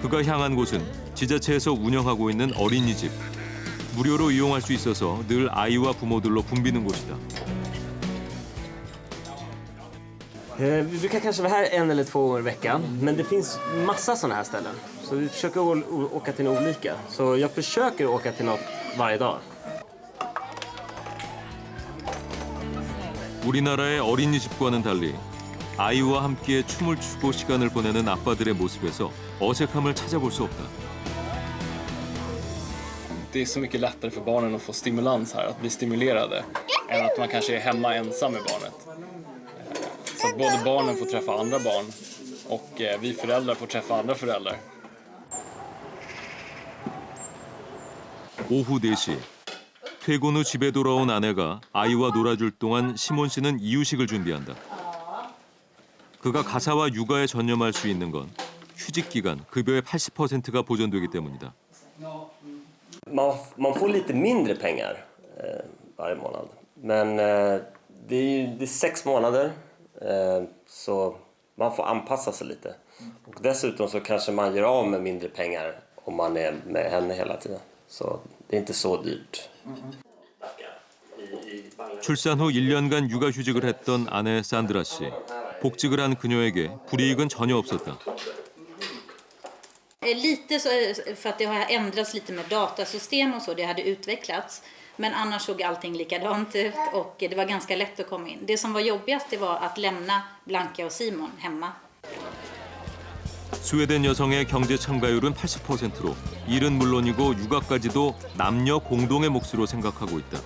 [SPEAKER 2] 그가 향한 곳은 지자체에서 운영하고 있는 어린이집. 무료로 이용할 수 있어서 늘 아이와 부모들로 붐비는 곳이다.
[SPEAKER 3] Vi brukar kanske vara här 1 eller 2 gånger i veckan, men det finns massa sådana här ställen. Så vi försöker åka till några olika. Så jag försöker åka till något varje dag.
[SPEAKER 2] 우리나라의 어린이집과는 달리 아이와 함께 춤을 추고 시간을 보내는 아빠들의 모습에서 어색함을 찾아볼 수 없다.
[SPEAKER 4] Det är så mycket lättare för barnen att få stimulans här, att bli stimulerade, än att man kanske är hemma ensam med barnet. Så att både barnen får träffa andra barn och vi föräldrar får träffa andra föräldrar.
[SPEAKER 2] 오후 4시. 퇴근 후 집에 돌아온 아내가 아이와 놀아줄 동안 시몬 씨는 이유식을 준비한다. 그가 가사와 육아에 전념할 수 있는 건 휴직 기간 급여의 80%가 보존되기 때문이다.
[SPEAKER 3] Man får lite mindre pengar varje månad. Men det är 6 månader, så man får anpassa sig lite. Och dessutom så kanske man gör av med mindre pengar om man är med henne hela tiden. Så det är inte så dyrt.
[SPEAKER 2] 출산 후 1년간 육아휴직을 했던 아내 산드라 씨. 복직을 한 그녀에게 불이익은 전혀 없었다.
[SPEAKER 23] Lite så för att det har ändrats lite med datasystem och så, det hade utvecklats. Men annars såg allting likadant ut och det var ganska lätt att komma in. Det som var jobbigast det var att lämna Blanca och Simon hemma.
[SPEAKER 2] 스웨덴 여성의 경제 참가율은 80%로 일은 물론이고 육아까지도 남녀 공동의 몫으로 생각하고 있다.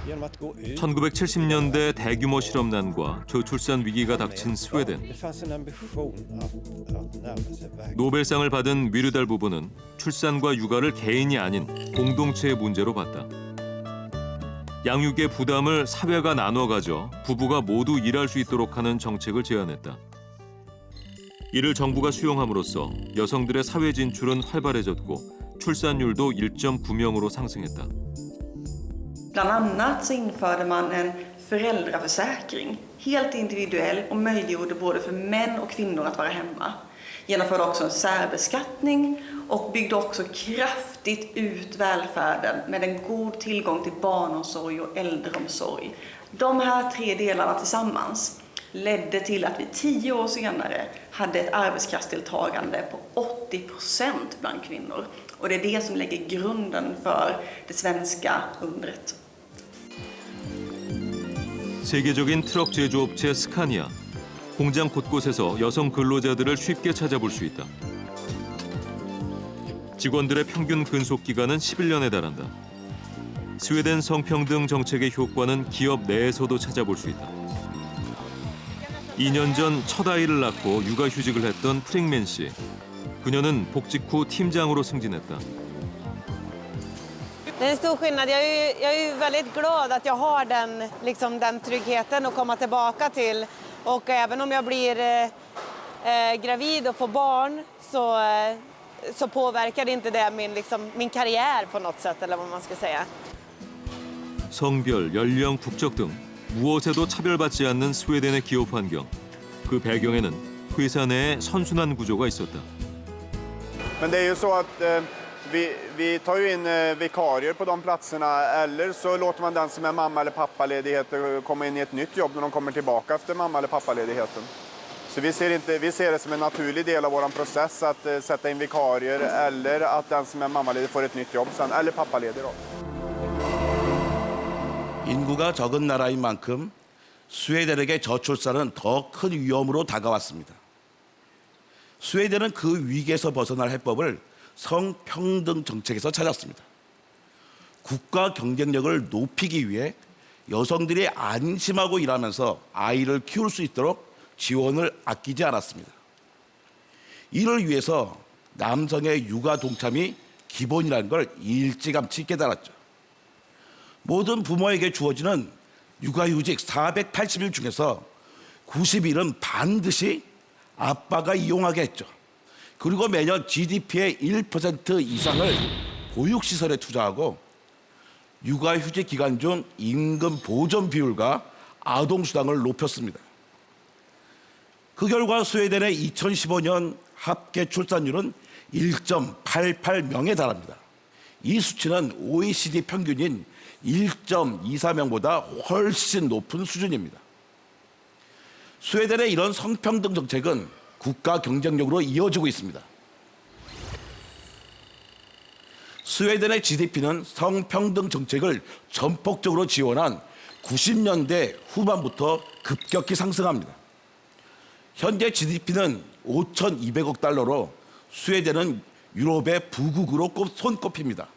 [SPEAKER 2] 1970년대 대규모 실업난과 저출산 위기가 닥친 스웨덴. 노벨상을 받은 위르달 부부는 출산과 육아를 개인이 아닌 공동체의 문제로 봤다. 양육의 부담을 사회가 나눠 가져 부부가 모두 일할 수 있도록 하는 정책을 제안했다. 이를 정부가 수용함으로써 여성들의 사회 진출은 활발해졌고 출산율도 1.9명으로 상승했다.
[SPEAKER 24] Bland annat så införde man en föräldraförsäkring, helt individuell och möjliggjorde både för män och kvinnor att vara hemma. Genomförde också en särbeskattning och byggde också kraftigt ut välfärden med en god tillgång till barnomsorg och äldreomsorg. De här 3 delarna tillsammans ledde till att vi 10 år senare hade ett arbetskraftsdeltagande på 80% bland kvinnor. Och det är det som lägger grunden för det svenska undret.
[SPEAKER 2] 세계적인 트럭 제조업체 스카니아. 공장 곳곳에서 여성 근로자들을 쉽게 찾아볼 수 있다. 직원들의 평균 근속 기간은 11년에 달한다. 스웨덴 성평등 정책의 효과는 기업 내에서도 찾아볼 수 있다. 2년 전 첫 아이를 낳고 육아휴직을 했던 프링맨 씨. 그녀는 복직 후 팀장으로 승진했다.
[SPEAKER 5] Det är en stor skillnad. Jag är ju väldigt glad att jag har den tryggheten att komma tillbaka till. Och även om jag blir gravid och får barn så påverkar det inte det min karriär på något sätt, eller vad man ska säga.
[SPEAKER 2] 성별, 연령, 국적 등 무엇에도 차별받지 않는 스웨덴의 기업 환경. 그 배경에는 회사 내에 선순환 구조가 있었다.
[SPEAKER 6] Men det är ju så att vi tar ju in vikarier på de platserna, eller så låter man den som är mamma eller pappaledighet komma in i ett nytt jobb när de kommer tillbaka efter mamma eller pappaledigheten. Så vi ser det som en naturlig del av vår process att sätta in vikarier eller att den som är mammaledig får ett nytt jobb sen, eller pappaledig då.
[SPEAKER 1] 인구가 적은 나라인 만큼 스웨덴에게 저출산은 더 큰 위험으로 다가왔습니다. 스웨덴은 그 위기에서 벗어날 해법을 성평등 정책에서 찾았습니다. 국가 경쟁력을 높이기 위해 여성들이 안심하고 일하면서 아이를 키울 수 있도록 지원을 아끼지 않았습니다. 이를 위해서 남성의 육아 동참이 기본이라는 걸 일찌감치 깨달았죠. 모든 부모에게 주어지는 육아휴직 480일 중에서 90일은 반드시 아빠가 이용하게 했죠. 그리고 매년 GDP의 1% 이상을 보육시설에 투자하고 육아휴직 기간 중 임금 보전 비율과 아동수당을 높였습니다. 그 결과 스웨덴의 2015년 합계 출산율은 1.88명에 달합니다. 이 수치는 OECD 평균인 1.24명보다 훨씬 높은 수준입니다. 스웨덴의 이런 성평등 정책은 국가 경쟁력으로 이어지고 있습니다. 스웨덴의 GDP는 성평등 정책을 전폭적으로 지원한 90년대 후반부터 급격히 상승합니다. 현재 GDP는 5,200억 달러로 스웨덴은 유럽의 부국으로 손꼽힙니다.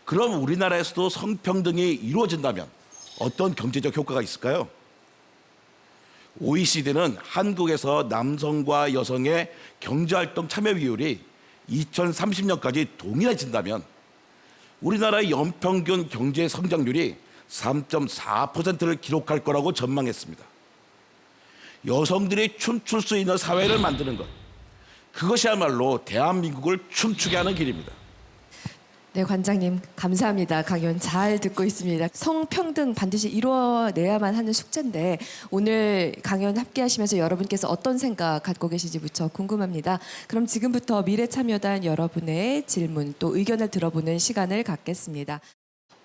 [SPEAKER 1] 그럼 우리나라에서도 성평등이 이루어진다면 어떤 경제적 효과가 있을까요? OECD는 한국에서 남성과 여성의 경제활동 참여 비율이 2030년까지 동일해진다면 우리나라의 연평균 경제 성장률이 3.4%를 기록할 거라고 전망했습니다. 여성들이 춤출 수 있는 사회를 만드는 것, 그것이야말로 대한민국을 춤추게 하는 길입니다.
[SPEAKER 13] 네, 관장님 감사합니다. 강연 잘 듣고 있습니다. 성평등 반드시 이루어내야만 하는 숙제인데 오늘 강연 함께 하시면서 여러분께서 어떤 생각 갖고 계신지 무척 궁금합니다. 그럼 지금부터 미래참여단 여러분의 질문 또 의견을 들어보는 시간을 갖겠습니다.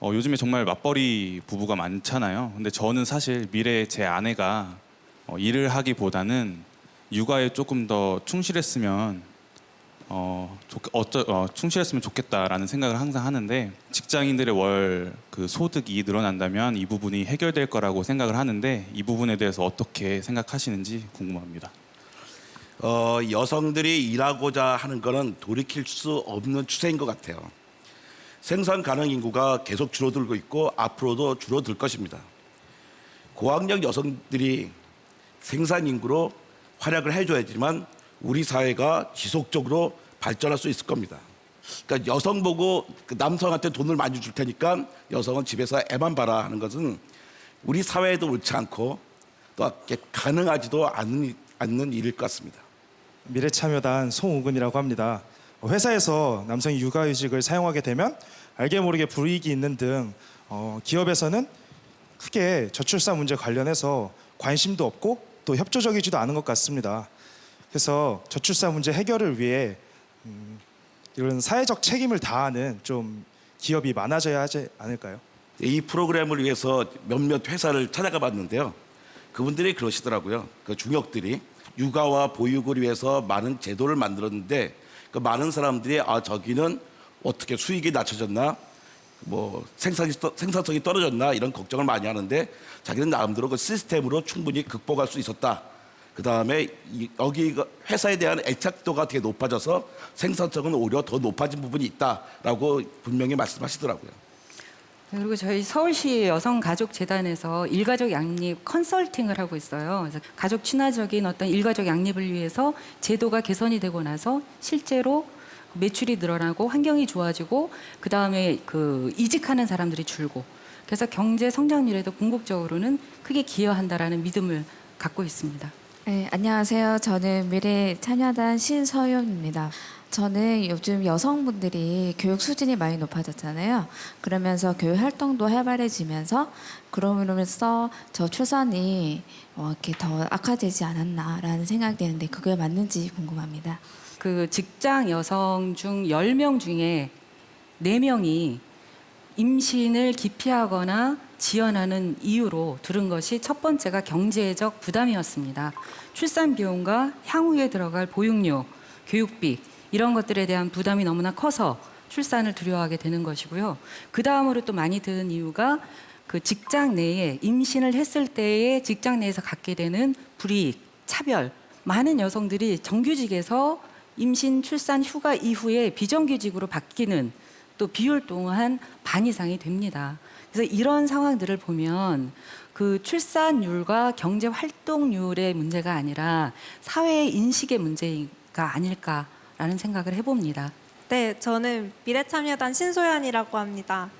[SPEAKER 7] 요즘에 정말 맞벌이 부부가 많잖아요. 근데 저는 사실 미래의 제 아내가 일을 하기보다는 육아에 조금 더 충실했으면 충실했으면 좋겠다라는 생각을 항상 하는데 직장인들의 월 그 소득이 늘어난다면 이 부분이 해결될 거라고 생각을 하는데 이 부분에 대해서 어떻게 생각하시는지 궁금합니다.
[SPEAKER 1] 여성들이 일하고자 하는 것은 돌이킬 수 없는 추세인 것 같아요. 생산 가능 인구가 계속 줄어들고 있고 앞으로도 줄어들 것입니다. 고학력 여성들이 생산 인구로 활약을 해줘야지만 우리 사회가 지속적으로 발전할 수 있을 겁니다. 그러니까 여성 보고 남성한테 돈을 많이 줄 테니까 여성은 집에서 애만 봐라 하는 것은 우리 사회에도 옳지 않고 또 가능하지도 않는 일일 것 같습니다.
[SPEAKER 9] 미래참여단 송우근이라고 합니다. 회사에서 남성이 육아휴직을 사용하게 되면 알게 모르게 불이익이 있는 등 기업에서는 크게 저출산 문제 관련해서 관심도 없고 또 협조적이지도 않은 것 같습니다. 그래서 저출산 문제 해결을 위해 이런 사회적 책임을 다하는 좀 기업이 많아져야 하지 않을까요?
[SPEAKER 1] 이 프로그램을 위해서 몇몇 회사를 찾아가 봤는데요. 그분들이 그러시더라고요. 그 중역들이 육아와 보육을 위해서 많은 제도를 만들었는데 그 많은 사람들이 저기는 어떻게 수익이 낮춰졌나, 뭐 생산성이 떨어졌나 이런 걱정을 많이 하는데 자기는 나름대로 그 시스템으로 충분히 극복할 수 있었다. 그 다음에 여기 회사에 대한 애착도가 되게 높아져서 생산성은 오히려 더 높아진 부분이 있다라고 분명히 말씀하시더라고요.
[SPEAKER 21] 그리고 저희 서울시 여성가족재단에서 일가족 양립 컨설팅을 하고 있어요. 그래서 가족 친화적인 어떤 일가족 양립을 위해서 제도가 개선이 되고 나서 실제로 매출이 늘어나고 환경이 좋아지고 그 다음에 그 이직하는 사람들이 줄고 그래서 경제 성장률에도 궁극적으로는 크게 기여한다라는 믿음을 갖고 있습니다.
[SPEAKER 8] 네, 안녕하세요. 저는 미래참여단 신서윤입니다. 저는 요즘 여성분들이 교육 수준이 많이 높아졌잖아요. 그러면서 교육 활동도 활발해지면서 그러면서 저출산이 이렇게 더 악화되지 않았나라는 생각이 드는데 그게 맞는지 궁금합니다.
[SPEAKER 21] 그 직장 여성 중 10명 중에 4명이 임신을 기피하거나 지연하는 이유로 들은 것이 첫 번째가 경제적 부담이었습니다. 출산 비용과 향후에 들어갈 보육료, 교육비 이런 것들에 대한 부담이 너무나 커서 출산을 두려워하게 되는 것이고요. 그 다음으로 또 많이 드는 이유가 그 직장 내에 임신을 했을 때에 직장 내에서 갖게 되는 불이익, 차별. 많은 여성들이 정규직에서 임신, 출산, 휴가 이후에 비정규직으로 바뀌는 또 비율 또한 반 이상이 됩니다. 그래서 이런 상황들을 보면 그 출산율과 경제 활동률의 문제가 아니라 사회의 인식의 문제가 아닐까라는 생각을 해봅니다.
[SPEAKER 10] 네, 저는 미래참여단 신소연이라고 합니다.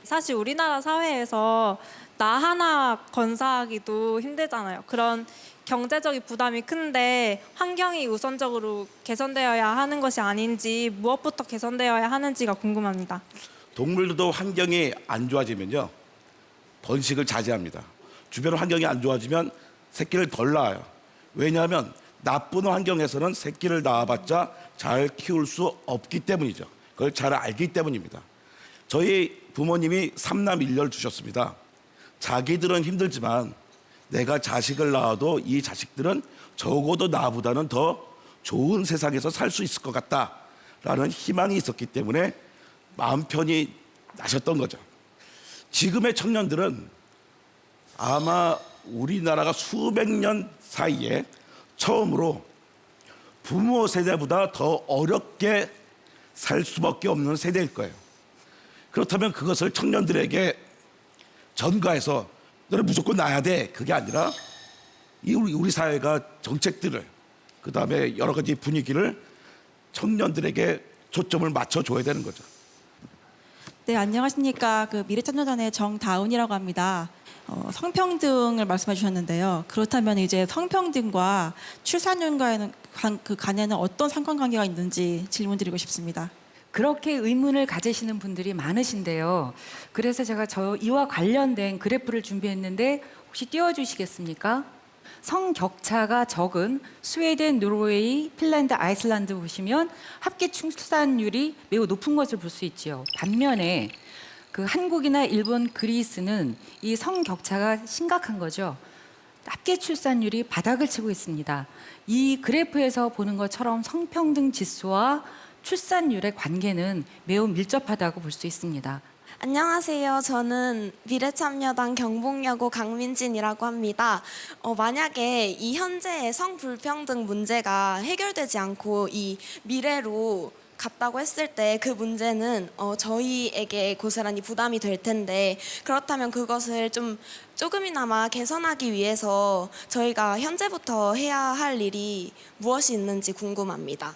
[SPEAKER 10] 사실 우리나라 사회에서 나 하나 건사하기도 힘들잖아요. 그런 경제적인 부담이 큰데 환경이 우선적으로 개선되어야 하는 것이 아닌지 무엇부터 개선되어야 하는지가 궁금합니다.
[SPEAKER 1] 동물들도 환경이 안 좋아지면요. 번식을 자제합니다. 주변 환경이 안 좋아지면 새끼를 덜 낳아요. 왜냐하면 나쁜 환경에서는 새끼를 낳아봤자 잘 키울 수 없기 때문이죠. 그걸 잘 알기 때문입니다. 저희 부모님이 3남 1녀를 주셨습니다. 자기들은 힘들지만 내가 자식을 낳아도 이 자식들은 적어도 나보다는 더 좋은 세상에서 살 수 있을 것 같다라는 희망이 있었기 때문에 마음 편히 나셨던 거죠. 지금의 청년들은 아마 우리나라가 수백 년 사이에 처음으로 부모 세대보다 더 어렵게 살 수밖에 없는 세대일 거예요. 그렇다면 그것을 청년들에게 전가해서 너는 무조건 낳아야 돼. 그게 아니라 우리 사회가 정책들을 그다음에 여러 가지 분위기를 청년들에게 초점을 맞춰줘야 되는 거죠.
[SPEAKER 12] 네, 안녕하십니까. 그 미래참여단의 정다운이라고 합니다. 성평등을 말씀해 주셨는데요. 그렇다면 이제 성평등과 출산율과의 그 간에는 어떤 상관관계가 있는지 질문드리고 싶습니다.
[SPEAKER 21] 그렇게 의문을 가지시는 분들이 많으신데요. 그래서 제가 이와 관련된 그래프를 준비했는데 혹시 띄워주시겠습니까? 성격차가 적은 스웨덴, 노르웨이, 핀란드, 아이슬란드 보시면 합계 출산율이 매우 높은 것을 볼 수 있지요. 반면에 그 한국이나 일본, 그리스는 이 성격차가 심각한 거죠. 합계 출산율이 바닥을 치고 있습니다. 이 그래프에서 보는 것처럼 성평등 지수와 출산율의 관계는 매우 밀접하다고 볼 수 있습니다.
[SPEAKER 15] 안녕하세요. 저는 미래참여단 경북여고 강민진이라고 합니다. 만약에 이 현재의 성불평등 문제가 해결되지 않고 이 미래로 갔다고 했을 때 그 문제는 저희에게 고스란히 부담이 될 텐데 그렇다면 그것을 조금이나마 개선하기 위해서 저희가 현재부터 해야 할 일이 무엇이 있는지 궁금합니다.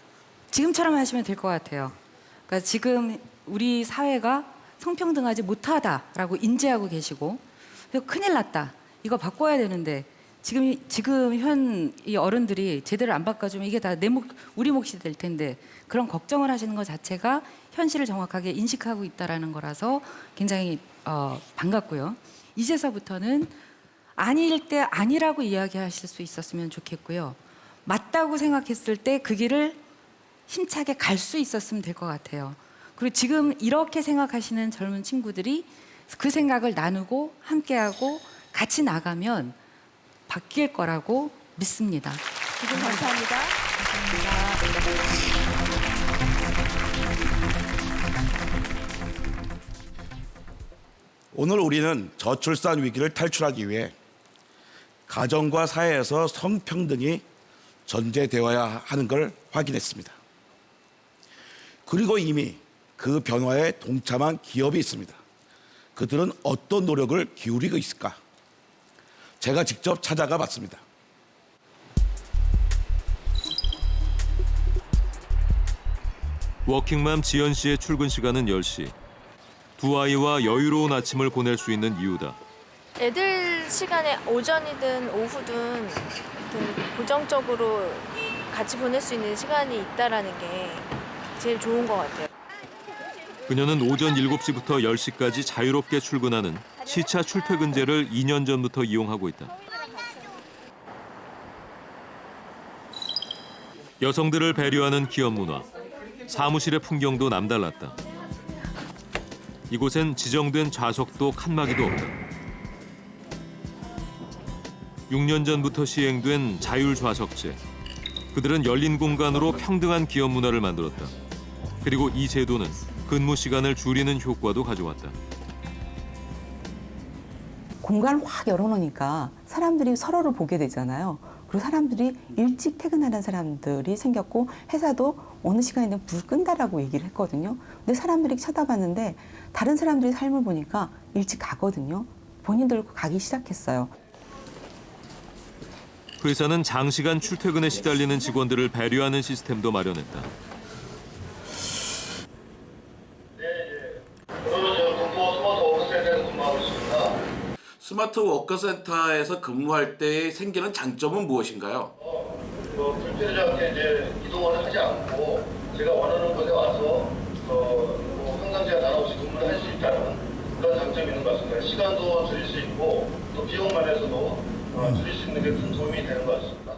[SPEAKER 21] 지금처럼 하시면 될 것 같아요. 그러니까 지금 우리 사회가 성평등하지 못하다라고 인지하고 계시고 큰일 났다. 이거 바꿔야 되는데 지금 이 어른들이 제대로 안 바꿔주면 이게 다 우리 몫이 될 텐데 그런 걱정을 하시는 것 자체가 현실을 정확하게 인식하고 있다라는 거라서 굉장히 반갑고요. 이제서부터는 아닐 때 아니라고 이야기하실 수 있었으면 좋겠고요. 맞다고 생각했을 때 그 길을 힘차게 갈 수 있었으면 될 것 같아요. 그리고 지금 이렇게 생각하시는 젊은 친구들이 그 생각을 나누고 함께하고 같이 나가면 바뀔 거라고 믿습니다.
[SPEAKER 15] 감사합니다.
[SPEAKER 1] 오늘 우리는 저출산 위기를 탈출하기 위해 가정과 사회에서 성평등이 전제되어야 하는 걸 확인했습니다. 그리고 이미 그 변화에 동참한 기업이 있습니다. 그들은 어떤 노력을 기울이고 있을까? 제가 직접 찾아가 봤습니다.
[SPEAKER 2] 워킹맘 지연 씨의 출근 시간은 10시. 두 아이와 여유로운 아침을 보낼 수 있는 이유다.
[SPEAKER 16] 애들 시간에 오전이든 오후든 고정적으로 같이 보낼 수 있는 시간이 있다라는 게 제일 좋은 것 같아요.
[SPEAKER 2] 그녀는 오전 7시부터 10시까지 자유롭게 출근하는 시차 출퇴근제를 2년 전부터 이용하고 있다. 여성들을 배려하는 기업 문화. 사무실의 풍경도 남달랐다. 이곳엔 지정된 좌석도 칸막이도 없다. 6년 전부터 시행된 자율 좌석제. 그들은 열린 공간으로 평등한 기업 문화를 만들었다. 그리고 이 제도는 근무 시간을 줄이는 효과도 가져왔다.
[SPEAKER 17] 공간을 확 열어놓으니까 사람들이 서로를 보게 되잖아요. 그리고 사람들이 일찍 퇴근하는 사람들이 생겼고 회사도 어느 시간에는 불 끈다라고 얘기를 했거든요. 근데 사람들이 쳐다봤는데 다른 사람들의 삶을 보니까 일찍 가거든요. 본인들도 가기 시작했어요.
[SPEAKER 2] 회사는 장시간 출퇴근에 시달리는 직원들을 배려하는 시스템도 마련했다.
[SPEAKER 1] 스마트 워커센터에서 근무할 때 생기는 장점은 무엇인가요?
[SPEAKER 18] 불필요하게 이제 이동을 하지 않고 제가 원하는 곳에 와서 항상 제가 나눠없이 근무를 할 수 있다는 그런 장점이 있는 것 같습니다. 시간도 줄일 수 있고 또 비용 면에서도 줄일 수 있는 게 큰 도움이 되는 것 같습니다.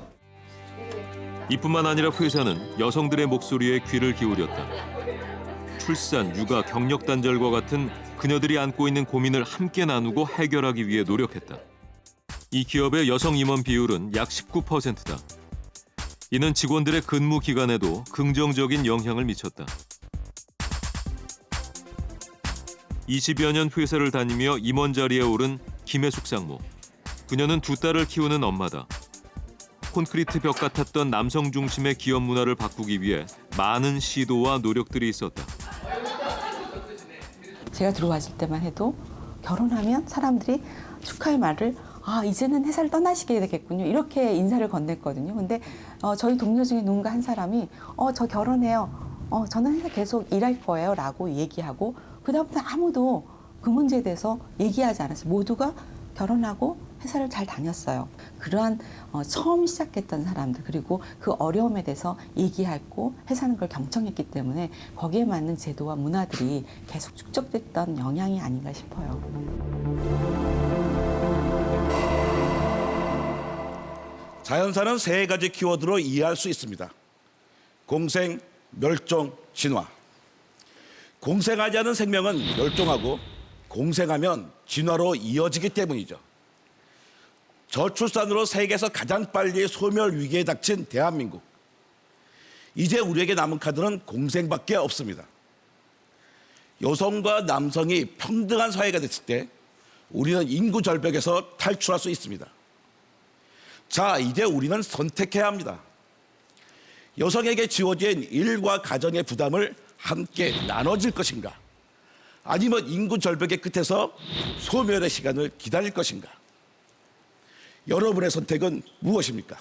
[SPEAKER 2] 이뿐만 아니라 회사는 여성들의 목소리에 귀를 기울였다. 출산, 육아, 경력 단절과 같은 그녀들이 안고 있는 고민을 함께 나누고 해결하기 위해 노력했다. 이 기업의 여성 임원 비율은 약 19%다. 이는 직원들의 근무 기간에도 긍정적인 영향을 미쳤다. 20여 년 회사를 다니며 임원 자리에 오른 김혜숙 상무. 그녀는 두 딸을 키우는 엄마다. 콘크리트 벽 같았던 남성 중심의 기업 문화를 바꾸기 위해 많은 시도와 노력들이 있었다.
[SPEAKER 17] 제가 들어왔을 때만 해도 결혼하면 사람들이 축하의 말을 이제는 회사를 떠나시게 되겠군요. 이렇게 인사를 건넸거든요. 근데 저희 동료 중에 누군가 한 사람이 저 결혼해요. 저는 회사 계속 일할 거예요. 라고 얘기하고 그다음부터 아무도 그 문제에 대해서 얘기하지 않았어요. 모두가 결혼하고 회사를 잘 다녔어요. 그러한 처음 시작했던 사람들 그리고 그 어려움에 대해서 얘기하고 회사는 그걸 경청했기 때문에 거기에 맞는 제도와 문화들이 계속 축적됐던 영향이 아닌가 싶어요.
[SPEAKER 1] 자연사는 세 가지 키워드로 이해할 수 있습니다. 공생, 멸종, 진화. 공생하지 않은 생명은 멸종하고 공생하면 진화로 이어지기 때문이죠. 저출산으로 세계에서 가장 빨리 소멸 위기에 닥친 대한민국. 이제 우리에게 남은 카드는 공생밖에 없습니다. 여성과 남성이 평등한 사회가 됐을 때 우리는 인구 절벽에서 탈출할 수 있습니다. 자, 이제 우리는 선택해야 합니다. 여성에게 지워진 일과 가정의 부담을 함께 나눠질 것인가? 아니면 인구 절벽의 끝에서 소멸의 시간을 기다릴 것인가? 여러분의 선택은 무엇입니까?